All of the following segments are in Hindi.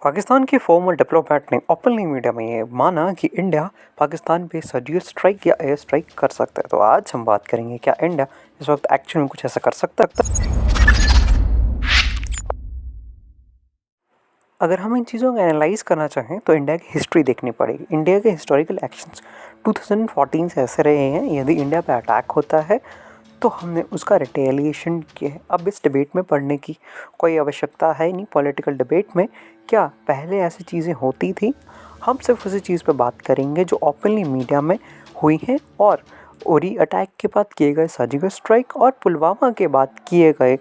पाकिस्तान के फॉर्मर डिप्लोमेट ने ओपनली मीडिया में ये माना कि इंडिया पाकिस्तान पे सर्जिकल स्ट्राइक या एयर स्ट्राइक कर सकता है। तो आज हम बात करेंगे क्या इंडिया इस वक्त एक्चुअल में कुछ ऐसा कर सकता है। अगर हम इन चीज़ों को एनालाइज करना चाहें तो इंडिया की हिस्ट्री देखनी पड़ेगी। इंडिया के हिस्टोरिकल एक्शंस 2014 से ऐसे रहे हैं, यदि इंडिया पे अटैक होता है तो हमने उसका रिटेलिएशन किया है। अब इस डिबेट में पढ़ने की कोई आवश्यकता है नहीं। पॉलिटिकल डिबेट में क्या पहले ऐसी चीज़ें होती थी, हम सिर्फ उसी चीज़ पे बात करेंगे जो ओपनली मीडिया में हुई हैं और उरी अटैक के बाद किए गए सर्जिकल स्ट्राइक और पुलवामा के बाद किए गए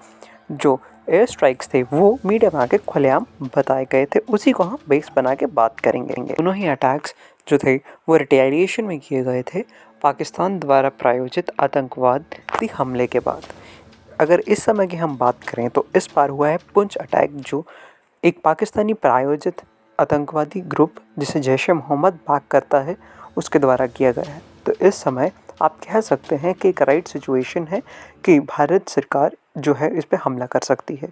जो एयर स्ट्राइक्स थे वो मीडिया में आके खुलेआम बताए गए थे। उसी को हम बेस बना के बात करेंगे। दोनों ही अटैक्स जो थे वो रिटेलिएशन में किए गए थे पाकिस्तान द्वारा प्रायोजित आतंकवादी हमले के बाद। अगर इस समय की हम बात करें तो इस बार हुआ है पुंछ अटैक, जो एक पाकिस्तानी प्रायोजित आतंकवादी ग्रुप जिसे जैश-ए-मोहम्मद बैक करता है उसके द्वारा किया गया है। तो इस समय आप कह सकते हैं कि एक राइट सिचुएशन है कि भारत सरकार जो है इस पे हमला कर सकती है।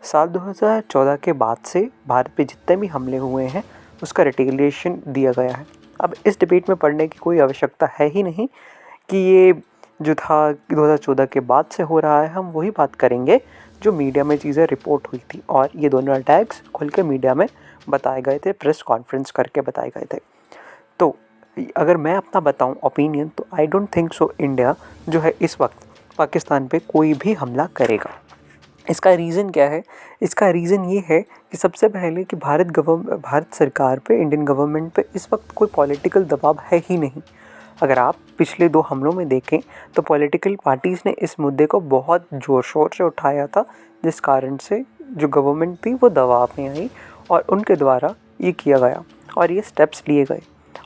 साल 2014 के बाद से भारत पे जितने भी हमले हुए हैं उसका रिटेलिएशन दिया गया है। अब इस डिबेट में पढ़ने की कोई आवश्यकता है ही नहीं कि ये जो था 2014 के बाद से हो रहा है। हम वही बात करेंगे जो मीडिया में चीज़ें रिपोर्ट हुई थी, और ये दोनों अटैक्स खुल के मीडिया में बताए गए थे, प्रेस कॉन्फ्रेंस करके बताए गए थे। तो अगर मैं अपना बताऊं ओपिनियन, तो I don't think so India जो है इस वक्त पाकिस्तान पे कोई भी हमला करेगा। इसका रीज़न क्या है? इसका रीज़न ये है कि सबसे पहले कि भारत सरकार पे, इंडियन गवर्नमेंट पे इस वक्त कोई पॉलिटिकल दबाव है ही नहीं। अगर आप पिछले 2 हमलों में देखें तो पॉलिटिकल पार्टीज़ ने इस मुद्दे को बहुत ज़ोर शोर से उठाया था, जिस कारण से जो गवर्नमेंट थी वो दबाव में आई और उनके द्वारा ये किया गया और ये स्टेप्स लिए गए।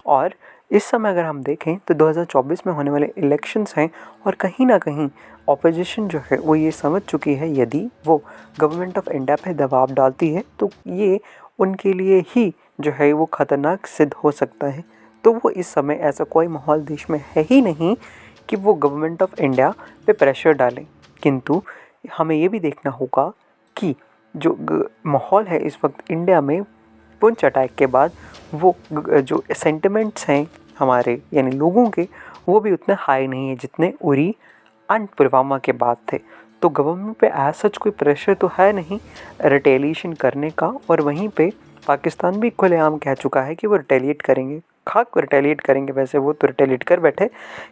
और इस समय अगर हम देखें तो 2024 में होने वाले इलेक्शंस हैं और कहीं ना कहीं ऑपोजिशन जो है वो ये समझ चुकी है यदि वो गवर्नमेंट ऑफ इंडिया पे दबाव डालती है तो ये उनके लिए ही जो है वो ख़तरनाक सिद्ध हो सकता है। तो वो इस समय ऐसा कोई माहौल देश में है ही नहीं कि वो गवर्नमेंट ऑफ इंडिया पे प्रेशर डालें। किंतु हमें ये भी देखना होगा कि जो माहौल है इस वक्त इंडिया में पुंछ अटैक के बाद, वो जो सेंटिमेंट्स हैं हमारे यानी लोगों के, वो भी उतने हाई नहीं है जितने उरी एंड पुलवामा के बाद थे। तो गवर्नमेंट पे एज सच कोई प्रेशर तो है नहीं रिटेलिएशन करने का, और वहीं पे पाकिस्तान भी खुलेआम कह चुका है कि वो रिटेलिएट करेंगे। खाक रिटेलिएट करेंगे, वैसे वो तो रिटेलिएट कर बैठे,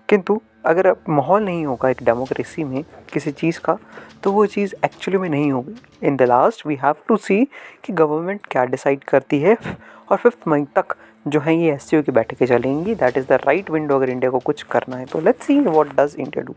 किंतु अगर माहौल नहीं होगा एक डेमोक्रेसी में किसी चीज़ का तो वो चीज़ एक्चुअली में नहीं होगी। In the last we have to see कि गवर्नमेंट क्या डिसाइड करती है, और 5 मई तक जो है ये एससीओ की बैठकें चलेंगी। That is the right window अगर इंडिया को कुछ करना है। तो let's see what does India do.